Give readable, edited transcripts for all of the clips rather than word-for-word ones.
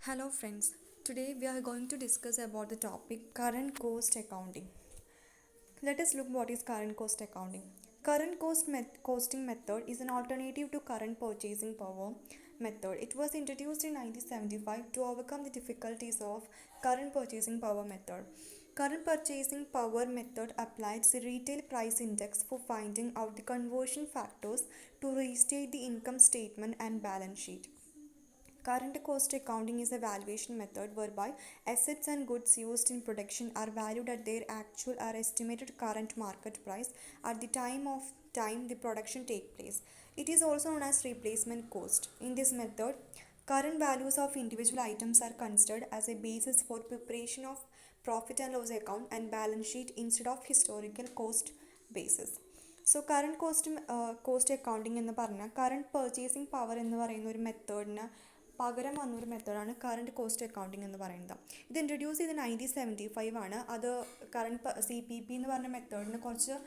Hello friends, today we are going to discuss about the topic current cost accounting. Let us look what is current cost accounting. Costing method is an alternative to current purchasing power method. It was introduced in 1975 to overcome the difficulties of current purchasing power method. Current purchasing power method applies the retail price index for finding out the conversion factors to restate the income statement and balance sheet. Current cost accounting is a valuation method whereby assets and goods used in production are valued at their actual or estimated current market price at the time the production take place. It is also known as replacement cost. In this method, current values of individual items are considered as a basis for preparation of profit and loss account and balance sheet instead of historical cost basis. So current cost accounting എന്ന് പറഞ്ഞാൽ current purchasing power എന്ന് പറയുന്ന ഒരു മെത്തേഡിന് പകരം വന്നൊരു മെത്തേഡാണ് current cost accounting എന്ന് പറയുന്നത്. ഇത് ഇൻട്രൊഡ്യൂസ് ചെയ്ത് 1975 ആണ്. അത് കറണ്ട് CPP എന്ന് പറഞ്ഞ മെത്തേഡിന് കുറച്ച്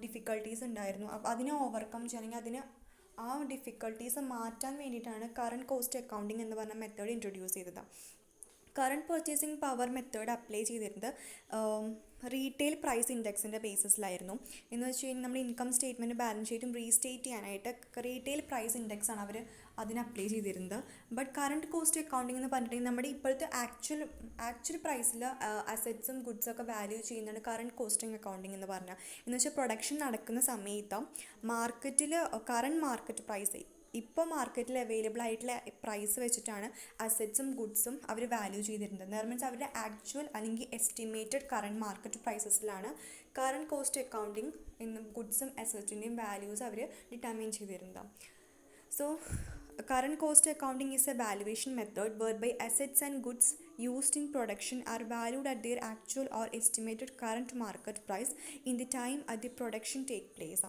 ഡിഫിക്കൽട്ടീസ് ഉണ്ടായിരുന്നു. അപ്പോൾ അതിനെ ഓവർകം ചെയ്യണമെങ്കിൽ അതിന് ആ ഡിഫിക്കൽട്ടീസ് മാറ്റാൻ വേണ്ടിയിട്ടാണ് കറണ്ട് കോസ്റ്റ് അക്കൗണ്ടിങ് എന്ന് പറഞ്ഞ മെത്തേഡ് ഇൻട്രൊഡ്യൂസ് ചെയ്തത്. Current purchasing power method apply ചെയ്തിരുന്നത് റീറ്റെയിൽ പ്രൈസ് ഇൻഡെക്സിൻ്റെ ബേസിസിലായിരുന്നു. എന്ന് വെച്ച് കഴിഞ്ഞാൽ നമ്മൾ ഇൻകം സ്റ്റേറ്റ്മെൻറ്റ് ബാലൻസ് ഷീറ്റും റീസ്റ്റേറ്റ് ചെയ്യാനായിട്ട് റീറ്റെയിൽ പ്രൈസ് ഇൻഡെക്സ് ആണ് അവർ അതിന് അപ്ലൈ ചെയ്തിരുന്നത്. ബട്ട് കറണ്ട് കോസ്റ്റ് അക്കൗണ്ടിങ് എന്ന് പറഞ്ഞിട്ടുണ്ടെങ്കിൽ നമ്മുടെ ഇപ്പോഴത്തെ ആക്ച്വൽ പ്രൈസിൽ അസറ്റ്സും ഗുഡ്സൊക്കെ വാല്യൂ ചെയ്യുന്നതാണ് കറണ്ട് കോസ്റ്റിംഗ് അക്കൗണ്ടിങ് എന്ന് പറഞ്ഞാൽ. എന്ന് വെച്ചാൽ പ്രൊഡക്ഷൻ നടക്കുന്ന സമയത്ത് മാർക്കറ്റിൽ കറണ്ട് മാർക്കറ്റ് പ്രൈസ് ഇപ്പോൾ മാർക്കറ്റിൽ അവൈലബിൾ ആയിട്ടുള്ള പ്രൈസ് വെച്ചിട്ടാണ് അസറ്റ്സും ഗുഡ്സും അവർ വാല്യൂ ചെയ്തിരുന്നത്. എന്ന് മീൻസ് അവരുടെ ആക്ച്വൽ അല്ലെങ്കിൽ എസ്റ്റിമേറ്റഡ് കറണ്ട് മാർക്കറ്റ് പ്രൈസസിലാണ് കറണ്ട് കോസ്റ്റ് അക്കൗണ്ടിങ് എന്നും ഗുഡ്സും അസറ്റിൻ്റെയും വാല്യൂസ് അവർ ഡിറ്റർമൈൻ ചെയ്തിരുന്നത്. So current cost accounting is a valuation method whereby assets and goods used in production are valued at their actual or estimated current market price in the time at the production take place.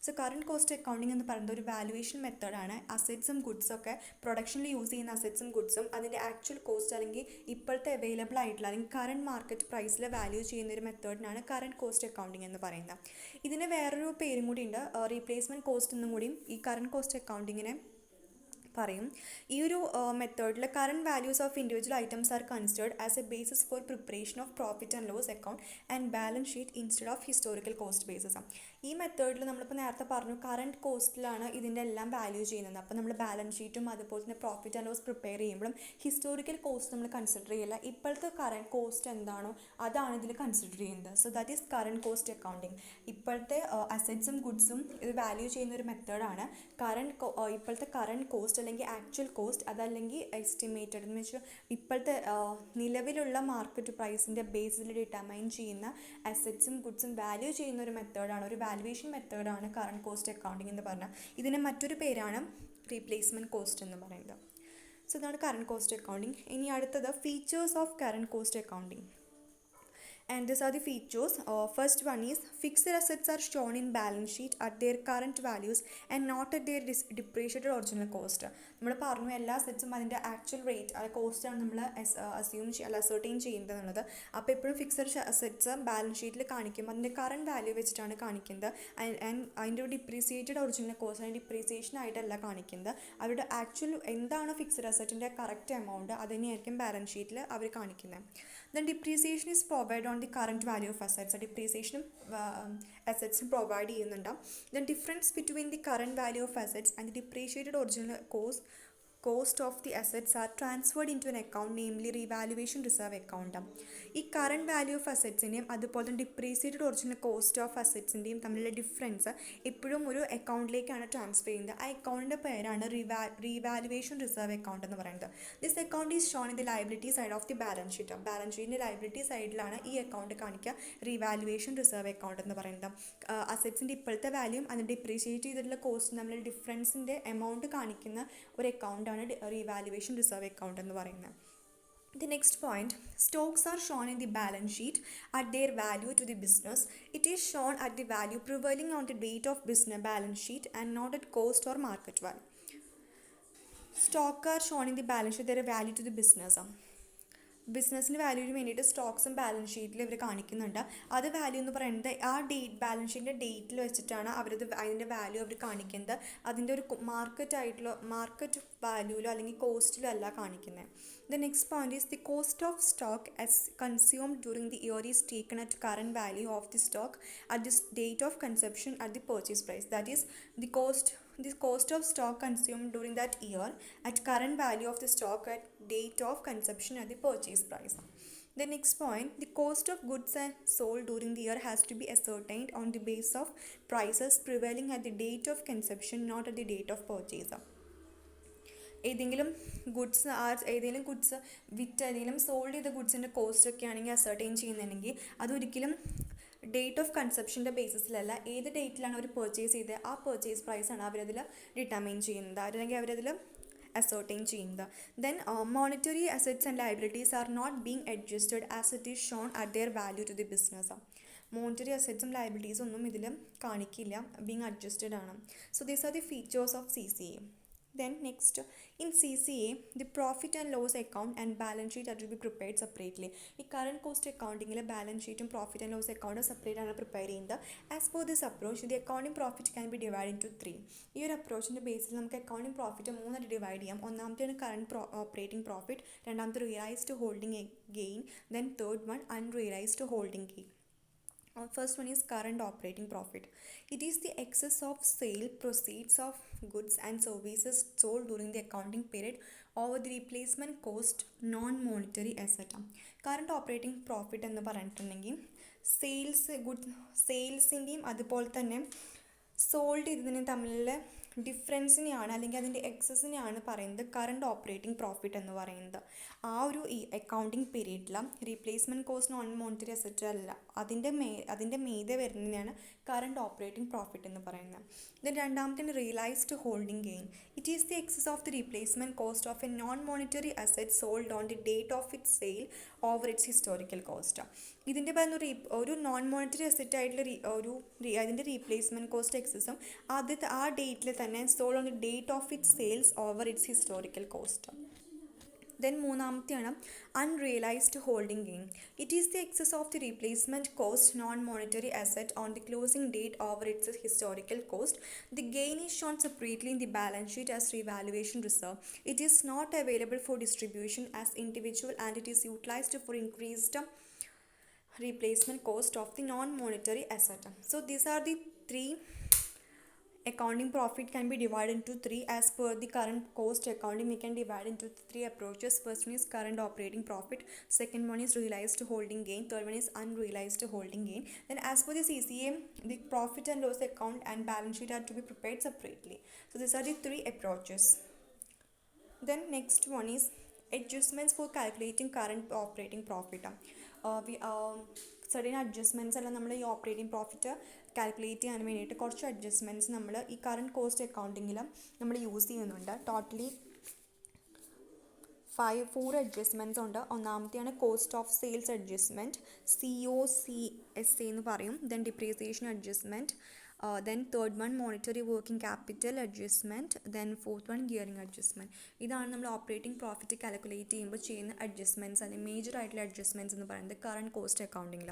So current cost accounting എന്ന് പറയുന്നത് ഒരു valuation മെത്തേഡാണ്. അസറ്റ്സും ഗുഡ്സൊക്കെ പ്രൊഡക്ഷനിൽ use ചെയ്യുന്ന അസറ്റ്സും ഗുഡ്സും അതിൻ്റെ actual cost അല്ലെങ്കിൽ ഇപ്പോഴത്തെ available ആയിട്ടുള്ള അല്ലെങ്കിൽ കറണ്ട് മാർക്കറ്റ് പ്രൈസിൽ വാല്യൂ ചെയ്യുന്ന ഒരു മെത്തേഡിനാണ് കറണ്ട് കോസ്റ്റ് അക്കൗണ്ടിങ് എന്ന് പറയുന്നത്. ഇതിന് വേറൊരു പേരും കൂടി ഉണ്ട്, റീപ്ലേസ്മെൻറ്റ് കോസ്റ്റ് എന്നും കൂടിയും ഈ കറണ്ട് കോസ്റ്റ് അക്കൗണ്ടിങ്ങിനെ പറയും. ഈ ഒരു മെത്തേഡിൽ current values of individual items are considered as a basis for preparation of profit and loss account and balance sheet instead of historical cost basis. ഈ മെത്തേഡിൽ നമ്മളിപ്പോൾ നേരത്തെ പറഞ്ഞു കറണ്ട് കോസ്റ്റിലാണ് ഇതിൻ്റെ എല്ലാം വാല്യൂ ചെയ്യുന്നത്. അപ്പോൾ നമ്മൾ ബാലൻസ് ഷീറ്റും അതുപോലെ തന്നെ പ്രോഫിറ്റ് ആൻഡ് ലോസ് പ്രിപ്പയർ ചെയ്യുമ്പോഴും ഹിസ്റ്റോറിക്കൽ കോസ്റ്റ് നമ്മൾ കൺസിഡർ ചെയ്യില്ല. ഇപ്പോഴത്തെ കറണ്ട് കോസ്റ്റ് എന്താണോ അതാണ് ഇതിൽ കൺസിഡർ ചെയ്യുന്നത്. So that is current cost accounting. ഇപ്പോഴത്തെ അസറ്റ്സും ഗുഡ്സും ഇത് വാല്യൂ ചെയ്യുന്ന ഒരു മെത്തേഡാണ്. ഇപ്പോഴത്തെ കറണ്ട് കോസ്റ്റ് അല്ലെങ്കിൽ ആക്ച്വൽ കോസ്റ്റ് അതല്ലെങ്കിൽ എസ്റ്റിമേറ്റഡ് എന്ന് വെച്ചാൽ ഇപ്പോഴത്തെ നിലവിലുള്ള മാർക്കറ്റ് പ്രൈസിൻ്റെ ബേസിൽ ഡിറ്റർമൈൻ ചെയ്യുന്ന അസറ്റ്സും ഗുഡ്സും വാല്യൂ ചെയ്യുന്ന ഒരു മെത്തേഡാണ്, ഒരു വാല്യുവേഷൻ മെത്തേഡാണ് കറണ്ട് കോസ്റ്റ് അക്കൗണ്ടിങ് എന്ന് പറഞ്ഞാൽ. ഇതിന് മറ്റൊരു പേരാണ് റീപ്ലേസ്മെൻറ്റ് കോസ്റ്റ് എന്ന് പറയുന്നത്. സോ ഇതാണ് കറണ്ട് കോസ്റ്റ് അക്കൗണ്ടിങ്. ഇനി അടുത്തത് features of current cost accounting. And these are the features. First one is fixed assets are shown in balance sheet at their current values and not at their depreciated original cost. നമ്മൾ പറഞ്ഞു എല്ലാ അസറ്റ്സും അതിൻ്റെ actual rate ആ കോസ്റ്റാണ് നമ്മൾ ascertain ചെയ്യുന്നത് എന്നുള്ളത്. അപ്പോൾ എപ്പോഴും ഫിക്സഡ് അസറ്റ്സ് ബാലൻസ് ഷീറ്റിൽ കാണിക്കുമ്പോൾ അതിൻ്റെ കറണ്ട് വാല്യൂ വെച്ചിട്ടാണ് കാണിക്കുന്നത്. ആൻഡ് അതിൻ്റെ ഡിപ്രീസിയേറ്റഡ് ഒറിജിനൽ കോസ്റ്റ് അതിൻ്റെ ഡിപ്രീസിയേഷൻ ആയിട്ടല്ല കാണിക്കുന്നത്. അവരുടെ ആക്ച്വൽ എന്താണോ ഫിക്സഡ് അസറ്റിൻ്റെ കറക്റ്റ് എമൗണ്ട് അത് തന്നെയായിരിക്കും ബാലൻസ് ഷീറ്റിൽ അവർ കാണിക്കുന്നത്. Then depreciation is provide on the current value of assets. ഡിപ്രീസിയേഷനും അസറ്റ്സും പ്രൊവൈഡ് ചെയ്യുന്നുണ്ടാവും. Then difference between the current value of assets and the depreciated original cost of the assets are transferred into an account, namely revaluation reserve account. ഈ current value of അസറ്റ്സിൻ്റെയും അതുപോലെ തന്നെ depreciated original cost of അസറ്റ്സിൻ്റെയും തമ്മിലുള്ള difference എപ്പോഴും ഒരു അക്കൗണ്ടിലേക്കാണ് transfer ചെയ്യുന്നത്. ആ അക്കൗണ്ടിൻ്റെ പേരാണ് റീവാലുവേഷൻ റിസർവ് അക്കൗണ്ട് എന്ന് പറയുന്നത്. This account is shown in the liability side of the balance sheet. Balance ഷീറ്റിൻ്റെ ലയബിലിറ്റി സൈഡിലാണ് ഈ അക്കൗണ്ട് കാണിക്കുക, റീവാലുവേഷൻ റിസർവ് അക്കൗണ്ട് എന്ന് പറയുന്നത്. അസറ്റ്സിൻ്റെ ഇപ്പോഴത്തെ വാല്യൂം അതിന് ഡിപ്രീഷിയേറ്റ് ചെയ്തിട്ടുള്ള കോസ്റ്റ് തമ്മിലുള്ള ഡിഫറൻസിൻ്റെ എമൗണ്ട് കാണിക്കുന്ന ഒരു അക്കൗണ്ട് revaluation reserve account എന്ന് പറയുന്നത്. The next point, stocks are shown in the balance sheet at their value to the business. It is shown at the value prevailing on the date of business balance sheet and not at cost or market value. Stock are shown in the balance sheet their value to the business. ബിസിനസ്സിൻ്റെ വാല്യൂവിന് വേണ്ടിയിട്ട് സ്റ്റോക്സും balance ഷീറ്റിൽ ഇവർ കാണിക്കുന്നുണ്ട്. അത് value എന്ന് പറയുന്നത് ആ date balance ഷീറ്റിൻ്റെ ഡേറ്റിൽ വെച്ചിട്ടാണ് അവരത് അതിൻ്റെ വാല്യൂ അവർ കാണിക്കുന്നത്. അതിൻ്റെ ഒരു മാർക്കറ്റ് വാല്യൂവിലോ അല്ലെങ്കിൽ കോസ്റ്റിലോ അല്ല കാണിക്കുന്നത്. The next point is the cost of stock as consumed during the year is taken at current value of the stock at the date of consumption at the purchase price. That is the cost of stock consumed during that year at current value of the stock at date of consumption at the purchase price. The next point, the cost of goods sold during the year has to be ascertained on the basis of prices prevailing at the date of consumption, not at the date of purchase. ഏതെങ്കിലും goods ഏതെങ്കിലും sold ചെയ്ത ഗുഡ്സിൻ്റെ cost ഒക്കെ ആണെങ്കിൽ ascertain ചെയ്യുന്നുണ്ടെങ്കിൽ അതൊരിക്കലും date of കൺസെപ്ഷൻ്റെ ബേസിസിലല്ല, ഏത് ഡേറ്റിലാണ് അവർ purchase ചെയ്തത് ആ പർച്ചേസ് പ്രൈസാണ് അവരതിൽ ഡിറ്റർമൈൻ ചെയ്യുന്നത്, അല്ലെങ്കിൽ അവരതിൽ ascertain ചെയ്യുന്നത്. Then monetary assets and liabilities are not being adjusted as it is shown at their value to the business. Monetary അസറ്റ്സും ലയബിലിറ്റീസും ഒന്നും ഇതിൽ കാണിക്കില്ല, ബീങ് അഡ്ജസ്റ്റഡ് ആണ്. So these are the features of CCA. Then next, in CCA, the profit and loss account and balance sheet are to be prepared separately. ഈ current cost accounting balance ഷീറ്റും profit and loss അക്കൗണ്ടും separate ആണ് prepare ചെയ്യുന്നത്. As per this approach the accounting profit can be divide into 3. ഈ ഒരു അപ്രോച്ചിൻ്റെ ബേസിൽ നമുക്ക് accounting profit 3 divide ചെയ്യാം. ഒന്നാമത്തെയാണ് കറണ്ട് ഓപ്പറേറ്റിംഗ് പ്രോഫിറ്റ്, രണ്ടാമത്തെ realised holding gain, then third one unrealised holding gain. First one is current operating profit. It is the excess of sale proceeds of goods and services sold during the accounting period over the replacement cost non-monetary asset. Current operating profit എന്ന് പറഞ്ഞിട്ടുണ്ടെങ്കിൽ സെയിൽസിൻ്റെയും അതുപോലെ തന്നെ sold ചെയ്തതിനും തമ്മിലുള്ള ഡിഫറൻസിനെയാണ് അല്ലെങ്കിൽ അതിൻ്റെ എക്സസിനെയാണ് പറയുന്നത് current operating profit എന്ന് പറയുന്നത്. ആ ഒരു ഈ അക്കൗണ്ടിങ് പീരീഡിൽ replacement cost non monetary asset അല്ല, അതിൻ്റെ മീതെ വരുന്നതിനാണ് കറണ്ട് ഓപ്പറേറ്റിംഗ് പ്രോഫിറ്റ് എന്ന് പറയുന്നത്. ദെൻ രണ്ടാമത്തെ realised holding gain. It is the excess of the replacement cost of a non monetary asset sold on the date of its sale over its historical cost. ഇതിൻ്റെ പറയുന്ന ഒരു non monetary asset ആയിട്ടുള്ള അതിൻ്റെ replacement cost എക്സസും ആ ഡേറ്റിൽ തന്നെ sold on the date of its sales over its historical cost. Then മൂന്നാമത്തെയാണ് unrealised holding gain. It is the excess of the replacement cost non monetary asset on the closing date over its historical cost. The gain is shown separately in the balance sheet as revaluation reserve. It is not available for distribution as individual and it is utilised for increased replacement cost of the non-monetary asset. So these are the 3 accounting profit can be divided into 3 as per the current cost accounting. We can divide into 3 approaches. First one is current operating profit, second one is realized holding gain, third one is unrealized holding gain. Then as per the CCA, the profit and loss account and balance sheet are to be prepared separately. So these are the 3 approaches. Then next one is adjustments for calculating current operating profit. Sudden adjustments എല്ലാം നമ്മൾ ഈ operating profit calculate ചെയ്യാൻ വേണ്ടിയിട്ട് കുറച്ച് adjustments നമ്മൾ ഈ current cost അക്കൗണ്ടിങ്ങിൽ നമ്മൾ use ചെയ്യുന്നുണ്ട്. ടോട്ടലി 4 അഡ്ജസ്റ്റ്മെൻറ്റ്സ് ഉണ്ട്. ഒന്നാമത്തെയാണ് cost of sales adjustment, COCSA എന്ന് പറയും. Then depreciation adjustment, then third one monetary working capital adjustment, then fourth one gearing adjustment. ഇതാണ് നമ്മൾ ഓപ്പറേറ്റിംഗ് പ്രോഫിറ്റ് കാൽക്കുലേറ്റ് ചെയ്യുമ്പോൾ ചെയ്യുന്ന അഡ്ജസ്റ്റ്മെൻറ്റ്സ് അല്ലെങ്കിൽ മേജർ ആയിട്ടുള്ള അഡ്ജസ്റ്റ്മെൻറ്റ്സ് എന്ന് പറയുന്നത് കറണ്ട് കോസ്റ്റ് അക്കൗണ്ടിങ്ങിൽ.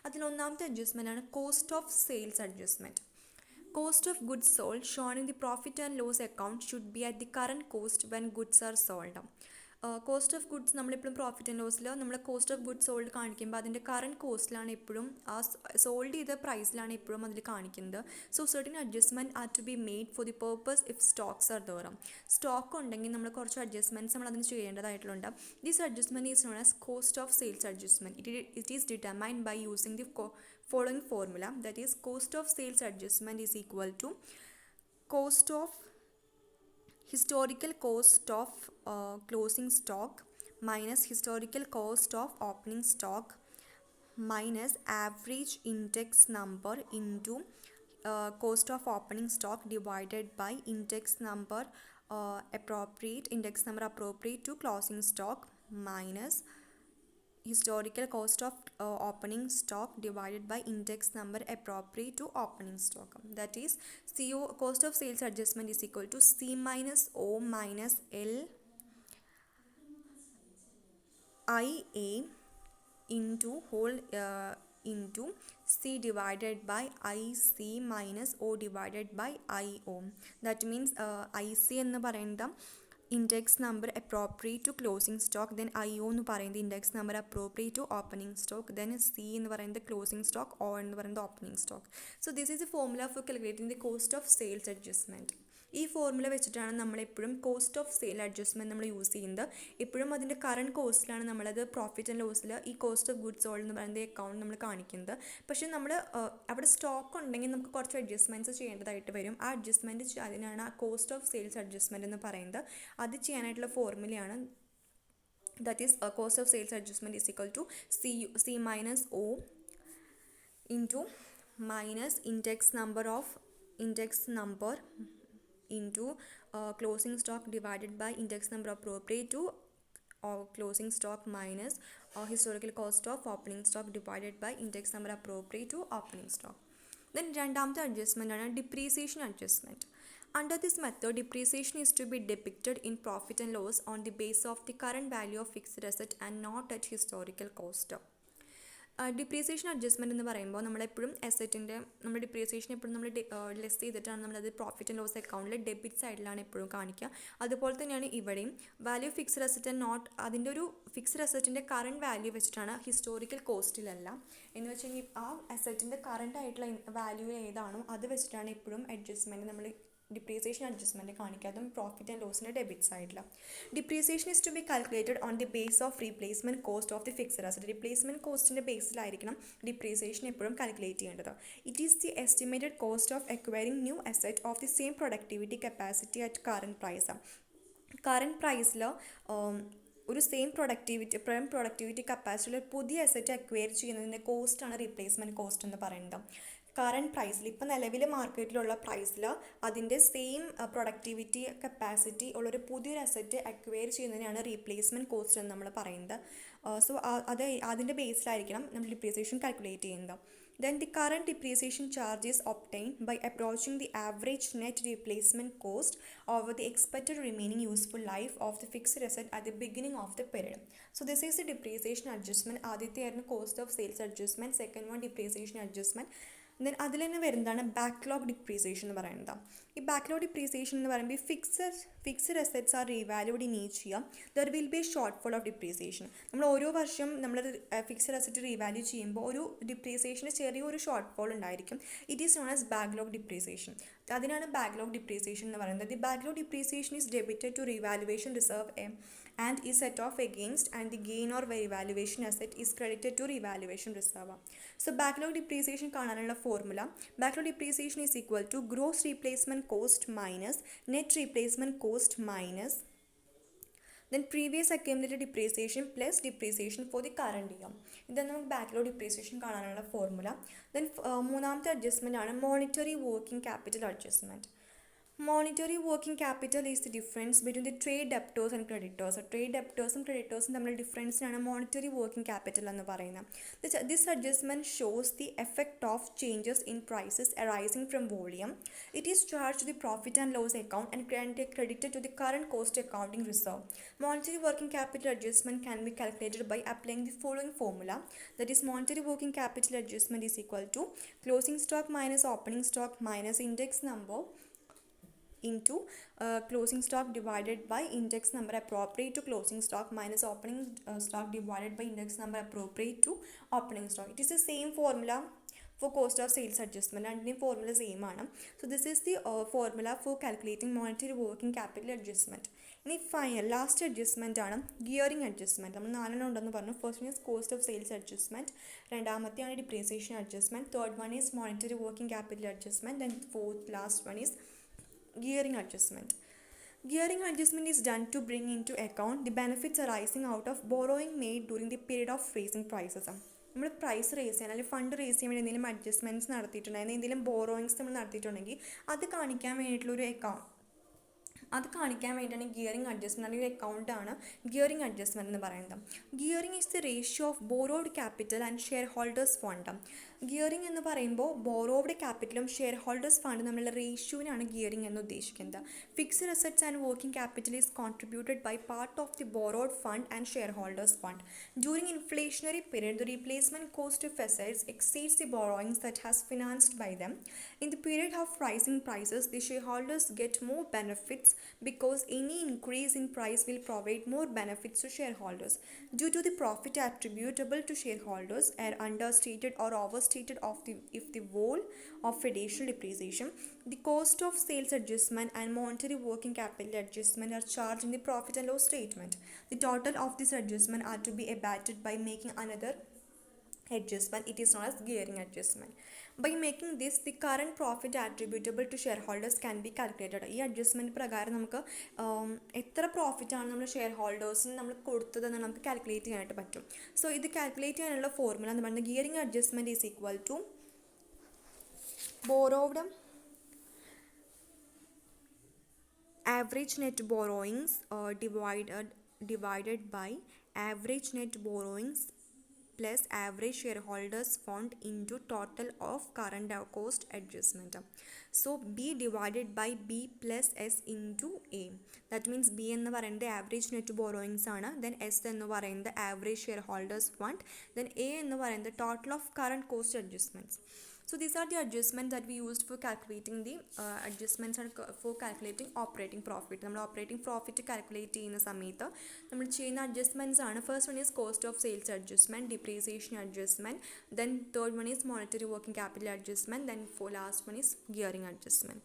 അതിൽ ഒന്നാമത്തെ അഡ്ജസ്റ്റ്മെൻ്റ് ആണ് cost of sales adjustment. Cost of goods sold shown in the profit and loss account should be at the current cost when goods are sold. Cost of goods നമ്മളിപ്പോഴും profit and ലോസിൽ നമ്മൾ cost of goods sold കാണിക്കുമ്പോൾ അതിൻ്റെ current കോസ്റ്റിലാണ് എപ്പോഴും ആ sold ചെയ്ത പ്രൈസിലാണ് എപ്പോഴും അതിൽ കാണിക്കുന്നത്. So certain adjustment are to be made for the purpose if stocks are there. Stock ഉണ്ടെങ്കിൽ നമ്മൾ കുറച്ച് അഡ്ജസ്റ്റ്മെൻറ്റ്സ് നമ്മൾ അതിന് ചെയ്യേണ്ടതായിട്ടുണ്ട്. This adjustment is known as cost of sales adjustment. It is determined by using the following formula, that is cost of sales adjustment is equal to cost of historical cost of closing stock minus historical cost of opening stock minus average index number into cost of opening stock divided by index number appropriate to closing stock minus historical cost of opening stock divided by index number appropriate to opening stock. That is cost of sales adjustment is equal to C minus O minus L IA into whole into C divided by IC minus O divided by IO. That means IC എന്ന് പറയുന്നത് index number appropriate to closing stock, then IO എന്ന് പറയുന്നത് index number appropriate to opening stock, then C എന്ന് പറയുന്നത് closing stock, O എന്ന് പറയുന്നത് opening stock. So this is a formula for calculating the cost of sales adjustment. ഈ formula വെച്ചിട്ടാണ് നമ്മളെപ്പോഴും cost of sale adjustment നമ്മൾ യൂസ് ചെയ്യുന്നത്. എപ്പോഴും അതിൻ്റെ കറണ്ട് കോസ്റ്റിലാണ് നമ്മളത് പ്രോഫിറ്റ് ആൻഡ് ലോസിൽ ഈ കോസ്റ്റ് ഓഫ് ഗുഡ്സ് സോൾഡ് എന്ന് പറയുന്ന അക്കൗണ്ട് നമ്മൾ കാണിക്കുന്നത്. പക്ഷേ നമ്മൾ അവിടെ സ്റ്റോക്ക് ഉണ്ടെങ്കിൽ നമുക്ക് കുറച്ച് അഡ്ജസ്റ്റ്മെൻറ്റ്സ് ചെയ്യേണ്ടതായിട്ട് വരും. ആ അഡ്ജസ്റ്റ്മെൻറ്റ് അതിനാണ് കോസ്റ്റ് ഓഫ് സെയിൽസ് അഡ്ജസ്റ്റ്മെൻറ്റ് എന്ന് പറയുന്നത്. അത് ചെയ്യാനായിട്ടുള്ള ഫോർമുലയാണ് that is cost of sales adjustment is equal to C minus O into minus index number into closing stock divided by index number appropriate to closing stock minus historical cost of opening stock divided by index number appropriate to opening stock. Then രണ്ടാമത്തെ adjustment ആണ് depreciation adjustment. Under this method, depreciation is to be depicted in profit and loss on the basis of the current value of fixed asset and not at historical cost. Depreciation adjustment എന്ന് പറയുമ്പോൾ നമ്മളെപ്പോഴും അസറ്റിൻ്റെ നമ്മൾ depreciation എപ്പോഴും നമ്മൾ less ചെയ്തിട്ടാണ് നമ്മളത് profit and loss അക്കൗണ്ടിൽ debit സൈഡിലാണ് എപ്പോഴും കാണിക്കുക. അതുപോലെ തന്നെയാണ് ഇവിടെയും value fixed asset and not അതിൻ്റെ ഒരു ഫിക്സ്ഡ് അസറ്റിൻ്റെ കറണ്ട് വാല്യൂ വെച്ചിട്ടാണ്, ഹിസ്റ്റോറിക്കൽ കോസ്റ്റിലല്ല. എന്ന് വെച്ചാൽ ആ അസറ്റിൻ്റെ കറണ്ട് ആയിട്ടുള്ള വാല്യൂ ഏതാണോ അത് വെച്ചിട്ടാണ് എപ്പോഴും അഡ്ജസ്റ്റ്മെൻറ്റ് നമ്മൾ ഡിപ്രീസിയേഷൻ അഡ്ജസ്റ്റ്മെൻറ്റ് കാണിക്കാതും പ്രോഫിറ്റ് ആൻഡ് ലോസിൻ്റെ ഡെബിറ്റ് സൈഡിൽ. Depreciation is to be calculated on the base of replacement cost of the fixed asset. റീപ്ലേസ്മെൻറ്റ് കോസ്റ്റിൻ്റെ ബേസിലായിരിക്കണം ഡിപ്രീസിയേഷൻ എപ്പോഴും കാൽക്കുലേറ്റ് ചെയ്യേണ്ടത്. It is the estimated cost of acquiring new asset of the same productivity capacity at current price. കറണ്ട് പ്രൈസിൽ ഒരു same productivity കപ്പാസിറ്റിയിൽ പുതിയ asset acquire ചെയ്യുന്നതിൻ്റെ കോസ്റ്റാണ് റീപ്ലേസ്മെൻറ്റ് കോസ്റ്റ് എന്ന് പറയുന്നത്. കറണ്ട് പ്രൈസിൽ ഇപ്പോൾ നിലവിലെ മാർക്കറ്റിലുള്ള പ്രൈസിൽ അതിൻ്റെ സെയിം പ്രൊഡക്ടിവിറ്റി കപ്പാസിറ്റി ഉള്ളൊരു പുതിയൊരു അസറ്റ് അക്വയർ ചെയ്യുന്നതിനാണ് റീപ്ലേസ്മെൻറ്റ് കോസ്റ്റ് എന്ന് നമ്മൾ പറയുന്നത്. സോ അതിൻ്റെ ബേസിലായിരിക്കണം നമ്മൾ ഡിപ്രീസിയേഷൻ കാൽക്കുലേറ്റ് ചെയ്യുന്നത്. Then the current depreciation charge is obtained by approaching the average net replacement cost over the expected remaining useful life of the fixed asset at the beginning of the period. So this is the depreciation adjustment. ആദ്യത്തെ ആയിരുന്നു cost of sales adjustment, second one depreciation adjustment. Then അതിൽ തന്നെ വരുന്നതാണ് backlog depreciation എന്ന് പറയുന്നത്. ഈ backlog depreciation എന്ന് പറയുമ്പോൾ fixed assets are revalued in each year, there will be a short fall of depreciation. നമ്മൾ ഓരോ വർഷം നമ്മൾ ഫിക്സ്ഡ് അസറ്റ് റീവാല്യൂ ചെയ്യുമ്പോൾ ഒരു ഡിപ്രീസിയേഷന് ചെറിയൊരു ഷോർട്ട് ഫോൾ ഉണ്ടായിരിക്കും. It is known as backlog depreciation. അതിനാണ് ബാക്ക്ലോഗ് ഡിപ്രീസിയേഷൻ എന്ന് പറയുന്നത്. The backlog depreciation is debited to revaluation reserve and is set off against, and the gain or revaluation asset is credited to revaluation reserve. So backlog depreciation കാണാനുള്ള formula, backlog depreciation is equal to gross replacement cost minus net replacement cost minus then previous accumulated depreciation plus depreciation for the current year. ഇതാണ് നമുക്ക് backlog depreciation കാണാനുള്ള formula. Then മൂന്നാമത്തെ adjustment ആണ് monetary working capital adjustment. Monetary working capital is the difference between the trade debtors and creditors. Trade debtors and creditors തമ്മിലുള്ള ഡിഫറൻസിനാണ് monetary working capital എന്ന് പറയുന്നത്. This adjustment shows the effect of changes in prices arising from volume. It is charged to the profit and loss account and credited to the current cost accounting reserve. Monetary working capital adjustment can be calculated by applying the following formula. That is, monetary working capital adjustment is equal to closing stock minus opening stock minus index number into closing stock divided by index number appropriate to closing stock minus opening stock divided by index number appropriate to opening stock. It is the same formula for cost of sales adjustment, and the formula same ആണ്. So this is the formula for calculating monetary working capital adjustment. ഇനി final last adjustment ആണ് gearing adjustment. നമ്മൾ 4 ഉണ്ടെന്ന് പറഞ്ഞു. First one is cost of sales adjustment, രണ്ടാമത്തെയാണ് depreciation adjustment, third one is monetary working capital adjustment, and fourth last one is gearing adjustment. Gearing adjustment is done to bring into account the benefits arising out of borrowing made during the period of raising prices. നമ്മൾ price raise ചെയ്യാൻ അല്ലെങ്കിൽ fund raise ചെയ്യാൻ വേണ്ടി എന്തെങ്കിലും adjustments നടത്തിയിട്ടുണ്ടെങ്കിൽ എന്തെങ്കിലും borrowings നമ്മൾ നടത്തിയിട്ടുണ്ടെങ്കിൽ അത് കാണിക്കാൻ വേണ്ടിയിട്ടുള്ളൊരു അത് കാണിക്കാൻ വേണ്ടിയാണ് ഗിയറിംഗ് അഡ്ജസ്റ്റ്മെൻറ്റ് അല്ലെങ്കിൽ ഒരു അക്കൗണ്ടാണ് ഗിയറിംഗ് അഡ്ജസ്റ്റ്മെൻറ്റ് എന്ന് പറയുന്നത്. Gearing is the ratio of borrowed capital and shareholders fund. Gearing എന്ന് പറയുമ്പോൾ ബോറോവ്ഡ് ക്യാപിറ്റലും ഷെയർ ഹോൾഡേഴ്സ് ഫണ്ട് തമ്മിലുള്ള റേഷ്യോവിനാണ് ഗിയറിംഗ് എന്ന് ഉദ്ദേശിക്കുന്നത്. Fixed assets and working capital is contributed by part of the borrowed fund and shareholders fund. During inflationary period, the replacement cost of assets exceeds the borrowings that has financed by them. In the period of rising prices, the shareholders get more benefits because any increase in price will provide more benefits to shareholders. Due to the profit attributable to shareholders are understated or overstated if the whole of additional depreciation, the cost of sales adjustment and monetary working capital adjustment are charged in the profit and loss statement. The total of this adjustment are to be abated by making another adjustment. It is known as gearing adjustment. By making this, the current profit attributable to shareholders can be calculated. ഈ adjustment പ്രകാരം നമുക്ക് എത്ര പ്രോഫിറ്റാണ് നമ്മൾ share ഹോൾഡേഴ്സിന് നമ്മൾ കൊടുത്തതെന്ന് നമുക്ക് calculate ചെയ്യാനായിട്ട് പറ്റും. So ഇത് കാൽക്കുലേറ്റ് ചെയ്യാനുള്ള ഫോർമുല എന്ന് പറയുന്നത് gearing adjustment is equal to borrowed average net borrowings divided by average net borrowings plus average shareholders fund into total of current cost adjustment. So B divided by B plus S into A. That means B എന്ന് പറയുന്നത് average net borrowings ആണ്, then S എന്ന് പറയുന്നത് average shareholders fund, then A എന്ന് പറയുന്നത് total of current cost adjustments. So these are the adjustments that we used for calculating the adjustments for calculating operating profit. നമ്മൾ operating profit calculate ചെയ്യുന്ന സമയത്ത് നമ്മൾ ചെയ്യുന്ന adjustments ആണ്. First one is cost of sales adjustment, depreciation adjustment, then third one is monetary working capital adjustment, then for last one is gearing adjustment.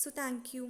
So thank you.